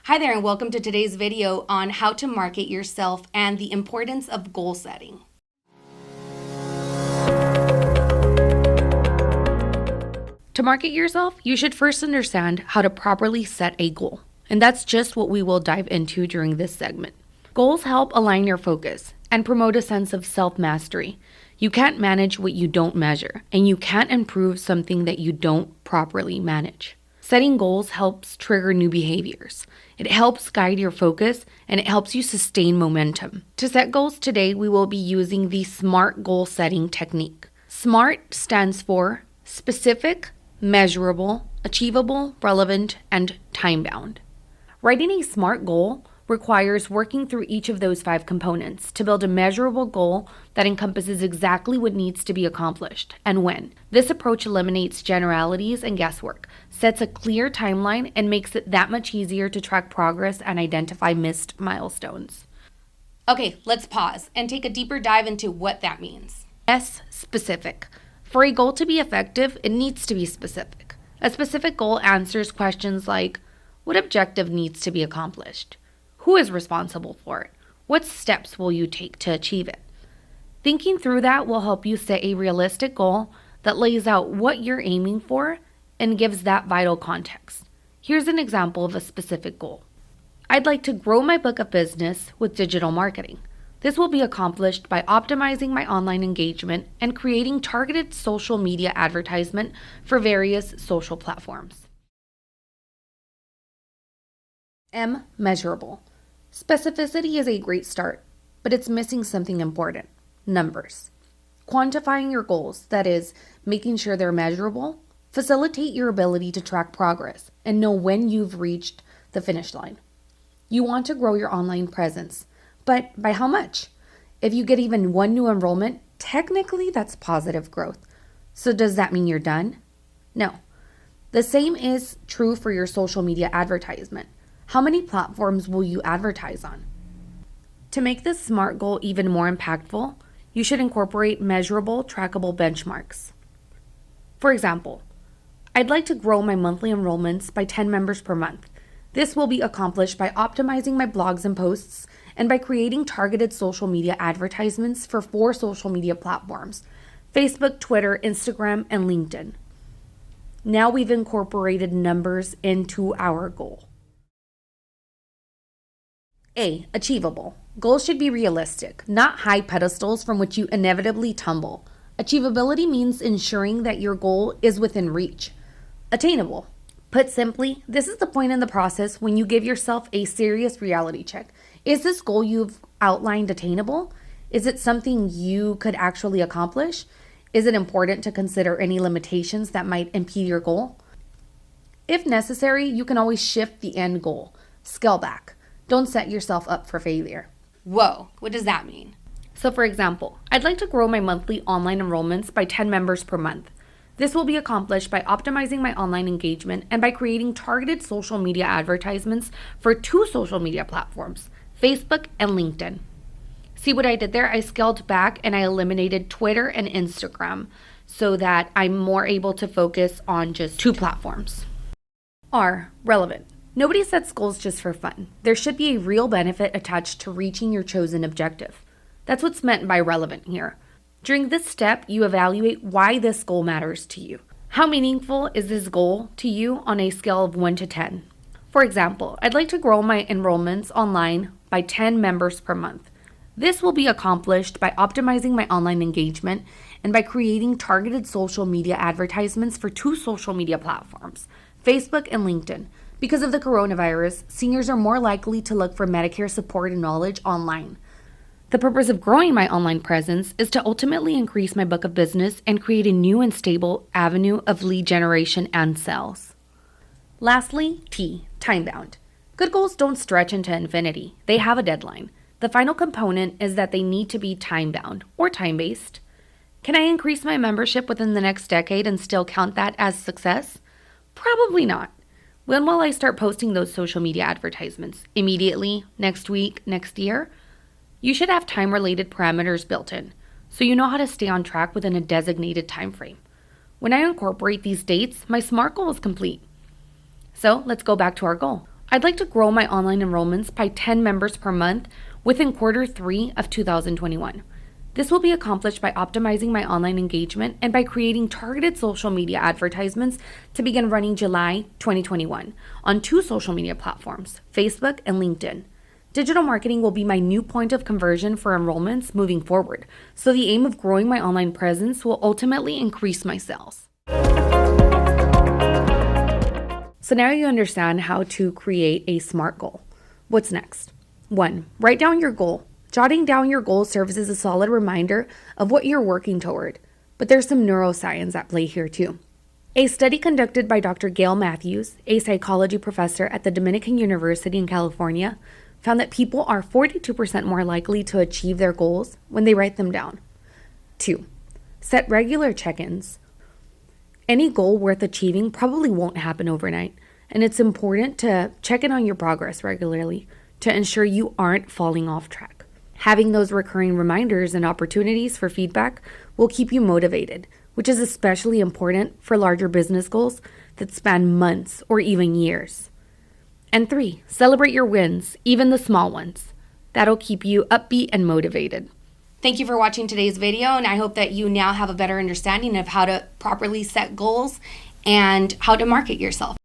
Hi there and welcome to today's video on how to market yourself and the importance of goal setting. To market yourself, you should first understand how to properly set a goal. And that's just what we will dive into during this segment. Goals help align your focus and promote a sense of self-mastery. You can't manage what you don't measure, and you can't improve something that you don't properly manage. Setting goals helps trigger new behaviors. It helps guide your focus, and it helps you sustain momentum. To set goals today, we will be using the SMART goal setting technique. SMART stands for specific, measurable, achievable, relevant, and time-bound. Writing a SMART goal requires working through each of those 5 components to build a measurable goal that encompasses exactly what needs to be accomplished and when. This approach eliminates generalities and guesswork, sets a clear timeline, and makes it that much easier to track progress and identify missed milestones. Okay, let's pause and take a deeper dive into what that means. S, specific. For a goal to be effective, it needs to be specific. A specific goal answers questions like, what objective needs to be accomplished? Who is responsible for it? What steps will you take to achieve it? Thinking through that will help you set a realistic goal that lays out what you're aiming for and gives that vital context. Here's an example of a specific goal. I'd like to grow my book of business with digital marketing. This will be accomplished by optimizing my online engagement and creating targeted social media advertisement for various social platforms. M, measurable. Specificity is a great start, but it's missing something important: numbers. Quantifying your goals, that is, making sure they're measurable, facilitate your ability to track progress and know when you've reached the finish line. You want to grow your online presence, but by how much? If you get even 1 new enrollment, technically that's positive growth. So does that mean you're done? No. The same is true for your social media advertisement. How many platforms will you advertise on? To make this SMART goal even more impactful, you should incorporate measurable, trackable benchmarks. For example, I'd like to grow my monthly enrollments by 10 members per month. This will be accomplished by optimizing my blogs and posts and by creating targeted social media advertisements for 4 social media platforms: Facebook, Twitter, Instagram, and LinkedIn. Now we've incorporated numbers into our goal. A, achievable. Goals should be realistic, not high pedestals from which you inevitably tumble. Achievability means ensuring that your goal is within reach. Attainable. Put simply, this is the point in the process when you give yourself a serious reality check. Is this goal you've outlined attainable? Is it something you could actually accomplish? Is it important to consider any limitations that might impede your goal? If necessary, you can always shift the end goal. Scale back. Don't set yourself up for failure. Whoa, what does that mean? So for example, I'd like to grow my monthly online enrollments by 10 members per month. This will be accomplished by optimizing my online engagement and by creating targeted social media advertisements for 2 social media platforms, Facebook and LinkedIn. See what I did there? I scaled back and I eliminated Twitter and Instagram so that I'm more able to focus on just 2 platforms. R, relevant. Nobody sets goals just for fun. There should be a real benefit attached to reaching your chosen objective. That's what's meant by relevant here. During this step, you evaluate why this goal matters to you. How meaningful is this goal to you on a scale of 1 to 10? For example, I'd like to grow my enrollments online by 10 members per month. This will be accomplished by optimizing my online engagement and by creating targeted social media advertisements for 2 social media platforms, Facebook and LinkedIn. Because of the coronavirus, seniors are more likely to look for Medicare support and knowledge online. The purpose of growing my online presence is to ultimately increase my book of business and create a new and stable avenue of lead generation and sales. Lastly, T, time-bound. Good goals don't stretch into infinity. They have a deadline. The final component is that they need to be time-bound or time-based. Can I increase my membership within the next decade and still count that as success? Probably not. When will I start posting those social media advertisements? Immediately? Next week? Next year? You should have time-related parameters built in, so you know how to stay on track within a designated time frame. When I incorporate these dates, my SMART goal is complete. So let's go back to our goal. I'd like to grow my online enrollments by 10 members per month within Q3 of 2021. This will be accomplished by optimizing my online engagement and by creating targeted social media advertisements to begin running July 2021 on 2 social media platforms, Facebook and LinkedIn. Digital marketing will be my new point of conversion for enrollments moving forward, so the aim of growing my online presence will ultimately increase my sales. So now you understand how to create a SMART goal. What's next? 1. Write down your goal. Jotting down your goal serves as a solid reminder of what you're working toward, but there's some neuroscience at play here too. A study conducted by Dr. Gail Matthews, a psychology professor at the Dominican University in California, found that people are 42% more likely to achieve their goals when they write them down. 2. Set regular check-ins. Any goal worth achieving probably won't happen overnight, and it's important to check in on your progress regularly to ensure you aren't falling off track. Having those recurring reminders and opportunities for feedback will keep you motivated, which is especially important for larger business goals that span months or even years. And 3, celebrate your wins, even the small ones. That'll keep you upbeat and motivated. Thank you for watching today's video, and I hope that you now have a better understanding of how to properly set goals and how to market yourself.